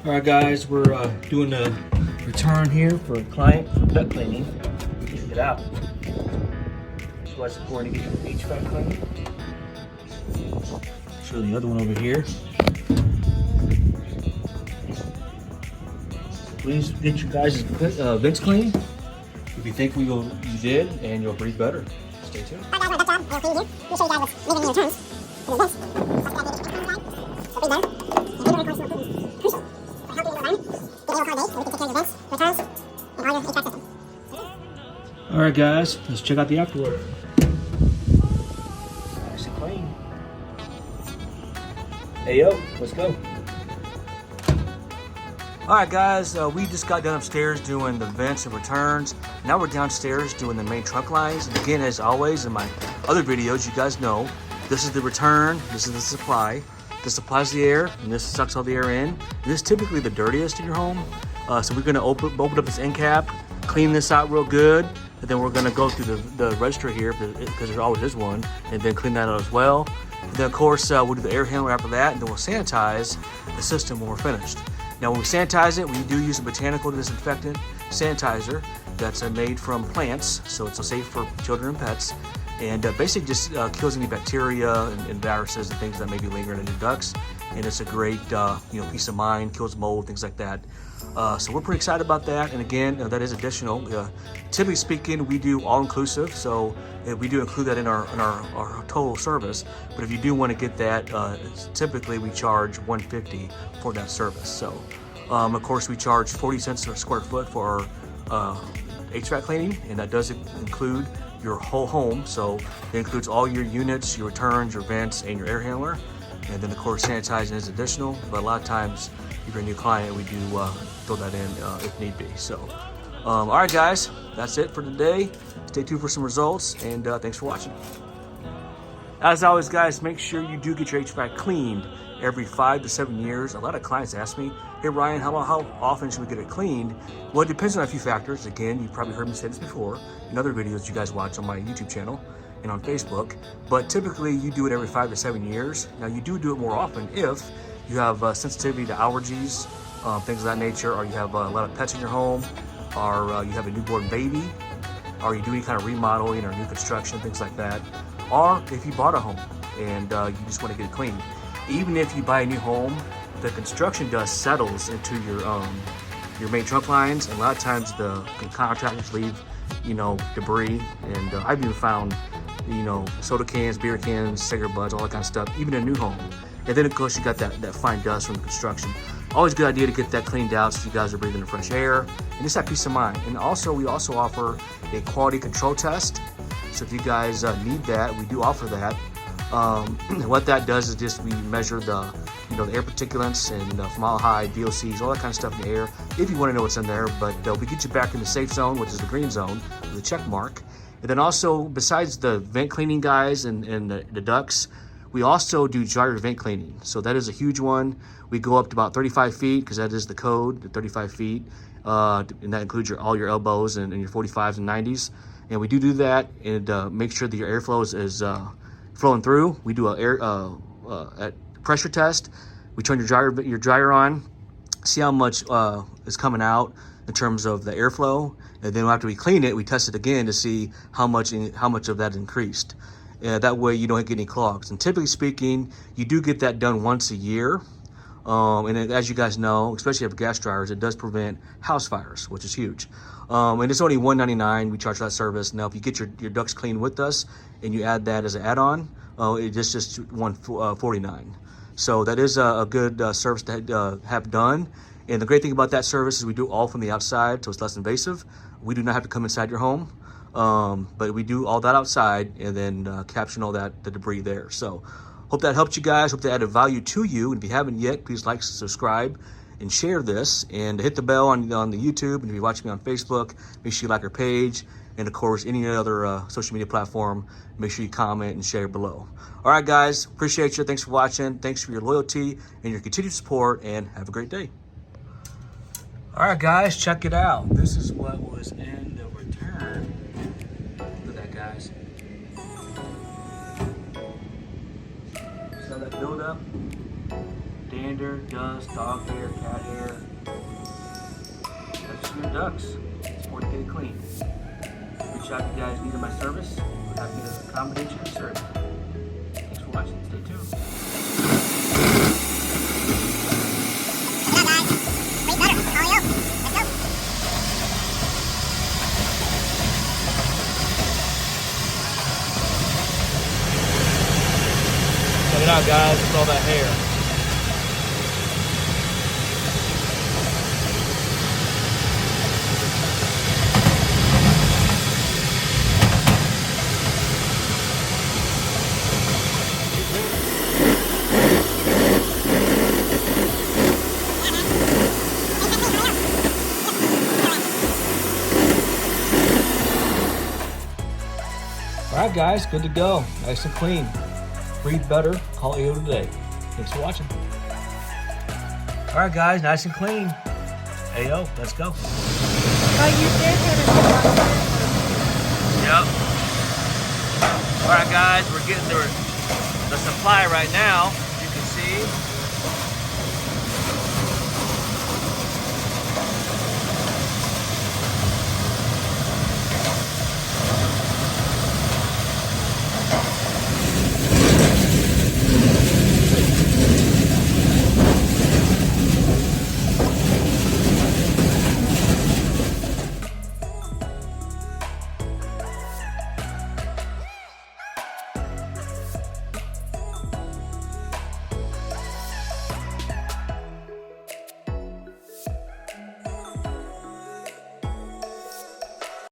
All right, guys, we're doing a return here for a client for duct cleaning. Check it out. So what's important to get your HVAC cleaned. Show the other one over here. Please get your guys' vents clean. If you think you did, and you'll breathe better. Stay tuned. Hi guys, my duct job. We'll show you guys what's leaving in returns for the vents. So breathe better. And even of course, crucial for healthy environment. Get air base so we can take care of your vents, returns, and all your HVAC system. All right, guys, let's check out the afterwork. Nice and clean. Hey yo, let's go. All right, guys, we just got done upstairs doing the vents and returns. Now we're downstairs doing the main trunk lines. And again, as always, in my other videos, you guys know, this is the return, this is the supply. This supplies the air, and this sucks all the air in. And this is typically the dirtiest in your home. So we're gonna open up this end cap, clean this out real good, and then we're gonna go through the register here, because there always is one, and then clean that out as well. And then of course, we'll do the air handler after that, and then we'll sanitize the system when we're finished. Now when we sanitize it, we do use a botanical disinfectant sanitizer that's made from plants, so it's safe for children and pets, and basically just kills any bacteria and viruses and things that may be lingering in your ducts. And it's a great peace of mind, kills mold, things like that. So we're pretty excited about that. And again, that is additional. Typically speaking, we do all-inclusive, so we do include that in our total service. But if you do want to get that, typically we charge $150 for that service. So of course we charge 40 cents per square foot for our HVAC cleaning, and that does include your whole home. So it includes all your units, your returns, your vents, and your air handler. And then of course sanitizing is additional, but a lot of times if you're a new client, we do throw that in if need be. So all right, guys, that's it for today. Stay tuned for some results, and thanks for watching. As always, guys, make sure you do get your HVAC cleaned every 5 to 7 years. A lot of clients ask me, hey Ryan, how often should we get it cleaned? Well, it depends on a few factors. Again, you've probably heard me say this before in other videos you guys watch on my YouTube channel and on Facebook, but typically you do it every 5 to 7 years. Now you do it more often if you have sensitivity to allergies, things of that nature, or you have a lot of pets in your home, or you have a newborn baby, or you do any kind of remodeling or new construction, things like that, or if you bought a home and you just want to get it clean. Even if you buy a new home, the construction dust settles into your main trunk lines, and a lot of times the contractors leave debris, and I've even found soda cans, beer cans, cigarette butts, all that kind of stuff, even in a new home. And then of course you got that fine dust from the construction. Always a good idea to get that cleaned out so you guys are breathing in fresh air and just have peace of mind. And also we also offer a quality control test. So if you guys need that, we do offer that. What that does is just we measure the air particulates and formaldehyde, VOCs, all that kind of stuff in the air, if you want to know what's in there. But we get you back in the safe zone, which is the green zone, with a check mark. And then also, besides the vent cleaning guys and the ducts, we also do dryer vent cleaning. So that is a huge one. We go up to about 35 feet because that is the code, the 35 feet. And that includes all your elbows and your 45s and 90s. And we do that and make sure that your airflow is flowing through. We do a pressure test. We turn your dryer on, see how much is coming out in terms of the airflow, and then after we clean it, we test it again to see how much of that increased. That way you don't get any clogs. And typically speaking, you do get that done once a year. And as you guys know, especially if gas dryers, it does prevent house fires, which is huge. And it's only $199. We charge that service. Now, if you get your ducts cleaned with us and you add that as an add-on, it's just $149. So that is a good service to have done. And the great thing about that service is we do all from the outside, so it's less invasive. We do not have to come inside your home, but we do all that outside and then caption all the debris there. So hope that helped you guys. Hope that added value to you. And if you haven't yet, please like, subscribe, and share this. And hit the bell on the YouTube. And if you're watching me on Facebook, make sure you like our page. And of course, any other social media platform, make sure you comment and share below. All right, guys, appreciate you. Thanks for watching. Thanks for your loyalty and your continued support, and have a great day. All right, guys, check it out. This is what was in the return. Look at that, guys. See how that build up? Damn gander, dust, dog hair, cat hair. That's just your ducts. It's important to get it clean. Reach out if you guys needed my service. We're happy to accommodate you and serve. Thanks for watching. Stay tuned. Check it out, guys. Look at all that hair. All right, guys, good to go. Nice and clean. Breathe better. Call AO today. Thanks for watching. All right, guys, nice and clean. AO, let's go. Oh, you did hit it. Yep. All right, guys, we're getting the supply right now. You can see